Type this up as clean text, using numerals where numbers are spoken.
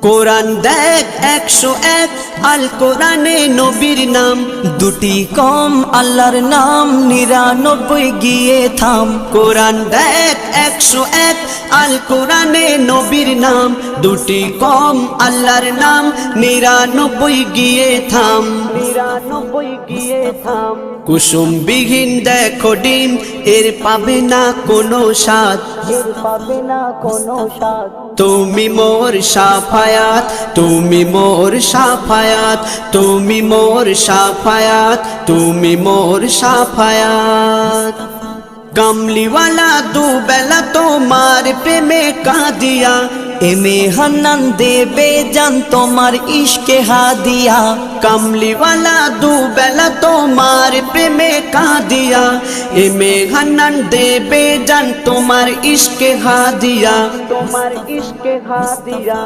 কোরআন দেখ 101 আল কোরআনে নবীর নাম, দুটি কম আল্লাহর নাম 99 গিয়ে থাম। কোরআন দেখ 101 আল কোরআনে নবীর নাম, দুটি কম আল্লাহর নাম 99 গিয়ে থাম। 99 গিয়ে থাম। কুসুম বিহীন দেখো ডিম, এর পাবে না কোনো স্বাদ, এর পাবে না কোনো স্বাদ। তুমি মোর শাফায়াত, তুমি মোর শাফায়াত, তুমি মোর শাফায়াত, তুমি মোর শাফায়াত। কামলিওয়ালা দুবেলা তোমার প্রেমে কাঁদিয়া, এমে হান্নান দেবে জান তোমার ইশকে হাদিয়া। কামলিওয়ালা দুবেলা তোমার প্রেমে কাঁদিয়া, এমে হান্নান দেবে জান তোমার ইশকে হাদিয়া, তোমার ইশকে হাদিয়া।